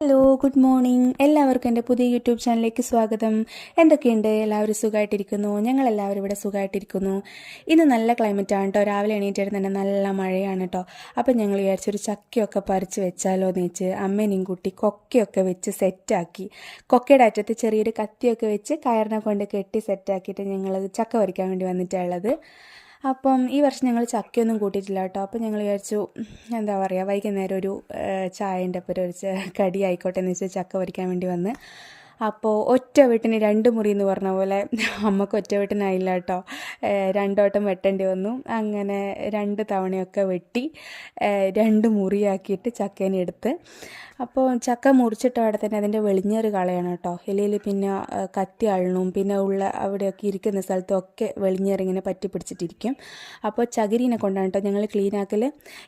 Hello, good morning. എല്ലാവർക്കും എൻ്റെ പുതിയ യൂട്യൂബ് ചാനലിലേക്ക് സ്വാഗതം. എന്തൊക്കെയുണ്ട്? എല്ലാവരും സുഖമായിട്ടിരിക്കുന്നു? ഞങ്ങളെല്ലാവരും ഇവിടെ സുഖമായിട്ടിരിക്കുന്നു. ഇന്ന് നല്ല ക്ലൈമറ്റാണ് കേട്ടോ. രാവിലെ എണീറ്റിട്ട് തന്നെ നല്ല മഴയാണ് കേട്ടോ. അപ്പം ഞങ്ങൾ വിചാരിച്ചൊരു ചക്കയൊക്കെ പറിച്ച് വെച്ചാലോ എന്ന് വെച്ച് അമ്മേനെയും കൂട്ടി കൊക്കയൊക്കെ വെച്ച് സെറ്റാക്കി. കൊക്കയുടെ അറ്റത്ത് ചെറിയൊരു കത്തിയൊക്കെ വെച്ച് കയറിനെ കൊണ്ട് കെട്ടി സെറ്റാക്കിയിട്ട് ഞങ്ങൾ ചക്ക പറിക്കാൻ വേണ്ടി വന്നിട്ടുള്ളത്. അപ്പം ഈ വർഷം ഞങ്ങൾ ചക്കയൊന്നും കൂട്ടിയിട്ടില്ല കേട്ടോ. അപ്പം ഞങ്ങൾ വിചാരിച്ചു എന്താ പറയുക, വൈകുന്നേരം ഒരു ചായൻ്റെ ഒപ്പം ഒരു കടി ആയിക്കോട്ടെ എന്ന് വെച്ചാൽ ചക്ക പറിക്കാൻ വേണ്ടി വന്ന്. അപ്പോൾ ഒറ്റ വെട്ടിന് രണ്ട് മുറി എന്ന് പറഞ്ഞ പോലെ അമ്മക്ക് ഒറ്റ വെട്ടിനായില്ല കേട്ടോ. രണ്ടോട്ടം വെട്ടേണ്ടി വന്നു. അങ്ങനെ 2 തവണയൊക്കെ വെട്ടി 2 മുറിയാക്കിയിട്ട് ചക്കേനെ എടുത്ത്. അപ്പോൾ ചക്ക മുറിച്ചിട്ട അവിടെ തന്നെ അതിൻ്റെ വെളിഞ്ഞേറ് കളയണം കേട്ടോ. ഇല്ലെങ്കിൽ പിന്നെ കത്തി അള്ളണും പിന്നെ അവിടെയൊക്കെ ഇരിക്കുന്ന സ്ഥലത്തൊക്കെ വെളിഞ്ഞേറിങ്ങനെ പറ്റി പിടിച്ചിട്ടിരിക്കും. അപ്പോൾ ചകിരീനെ കൊണ്ടാണ് കേട്ടോ ഞങ്ങൾ ക്ലീൻ ആക്കൽ.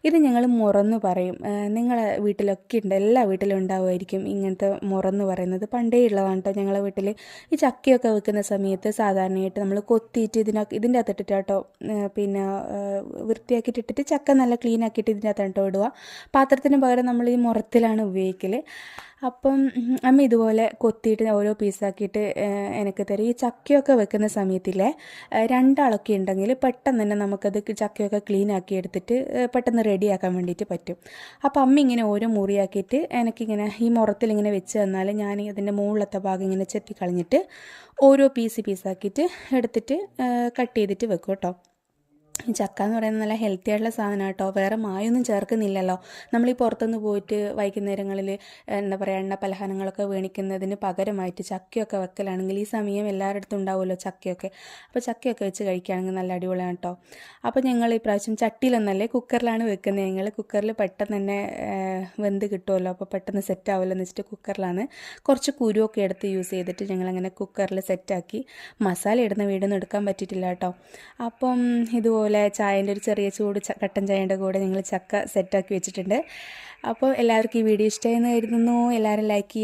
ഇത് ഞങ്ങൾ മുറന്ന് പറയും. നിങ്ങളെ വീട്ടിലൊക്കെ ഉണ്ട്, എല്ലാ വീട്ടിലും ഉണ്ടാവുമായിരിക്കും ഇങ്ങനത്തെ മുറന്ന് പറയുന്നത്. പണ്ടേ ഉള്ളതാണ് കേട്ടോ ഞങ്ങളെ വീട്ടിൽ. ഈ ചക്കയൊക്കെ വെക്കുന്ന സമയത്ത് സാധാരണയായിട്ട് നമ്മൾ കൊത്തിയിട്ട് ഇതിൻ്റെ അകത്തിട്ടിട്ട് കേട്ടോ, പിന്നെ വൃത്തിയാക്കിയിട്ടിട്ട് ചക്ക നല്ല ക്ലീൻ ആക്കിയിട്ട് ഇതിൻ്റെ അകത്താണ് കേട്ടോ ഇടുക. പാത്രത്തിന് പകരം നമ്മൾ ഈ മുറത്തിലാണ് ഉപയോഗിക്കൽ. അപ്പം അമ്മ ഇതുപോലെ കൊത്തിയിട്ട് ഓരോ പീസാക്കിയിട്ട് എനിക്ക് തരും. ഈ ചക്കയൊക്കെ വെക്കുന്ന സമയത്തില്ലേ, 2 ആളൊക്കെ ഉണ്ടെങ്കിൽ പെട്ടെന്ന് തന്നെ നമുക്കത് ചക്കയൊക്കെ ക്ലീൻ ആക്കി എടുത്തിട്ട് പെട്ടെന്ന് റെഡിയാക്കാൻ വേണ്ടിയിട്ട് പറ്റും. അപ്പം അമ്മ ഇങ്ങനെ ഓരോ മുറിയാക്കിയിട്ട് എനിക്കിങ്ങനെ ഈ മുറത്തിൽ ഇങ്ങനെ വെച്ച് തന്നാൽ ഞാൻ അതിൻ്റെ മുകളിലത്തെ ഭാഗം ഇങ്ങനെ ചെത്തി കളഞ്ഞിട്ട് ഓരോ പീസാക്കിയിട്ട് എടുത്തിട്ട് കട്ട് ചെയ്തിട്ട് വെക്കും കേട്ടോ. ചക്ക എന്ന് പറയുന്നത് നല്ല ഹെൽത്തി ആയിട്ടുള്ള സാധനമാണ് കേട്ടോ. വേറെ മായൊന്നും ചേർക്കുന്നില്ലല്ലോ. നമ്മൾ ഈ പുറത്തുനിന്ന് പോയിട്ട് വൈകുന്നേരങ്ങളിൽ എന്താ പറയുക, എണ്ണ പലഹാരങ്ങളൊക്കെ മേടിക്കുന്നതിന് പകരമായിട്ട് ചക്കയൊക്കെ വെക്കലാണെങ്കിൽ ഈ സമയം എല്ലാവരുടെ അടുത്തും ഉണ്ടാവുമല്ലോ ചക്കയൊക്കെ. അപ്പോൾ ചക്കയൊക്കെ വെച്ച് കഴിക്കുകയാണെങ്കിൽ നല്ല അടിപൊളിയാണ് കേട്ടോ. അപ്പോൾ ഞങ്ങൾ ഈ പ്രാവശ്യം ചട്ടിയിലൊന്നല്ലേ, കുക്കറിലാണ് വെക്കുന്നത്. ഞങ്ങൾ കുക്കറിൽ പെട്ടെന്ന് തന്നെ വെന്ത് കിട്ടുമല്ലോ, അപ്പോൾ പെട്ടെന്ന് സെറ്റ് ആവുമല്ലോ എന്ന് വെച്ചിട്ട് കുക്കറിലാണ്. കുറച്ച് കുരുവൊക്കെ എടുത്ത് യൂസ് ചെയ്തിട്ട് ഞങ്ങളങ്ങനെ കുക്കറിൽ സെറ്റാക്കി. മസാല ഇടുന്ന വീടൊന്നും എടുക്കാൻ പറ്റിയിട്ടില്ല കേട്ടോ. അപ്പം ഇതുപോലെ ചായൻ്റെ ഒരു ചെറിയ ചൂട് കട്ടൻ ചായൻ്റെ കൂടെ ഞങ്ങൾ ചക്ക സെറ്റാക്കി വെച്ചിട്ടുണ്ട്. അപ്പോൾ എല്ലാവർക്കും ഈ വീഡിയോ ഇഷ്ടമായെന്ന് കരുതുന്നു. എല്ലാവരും ലൈക്ക് ചെയ്യുക.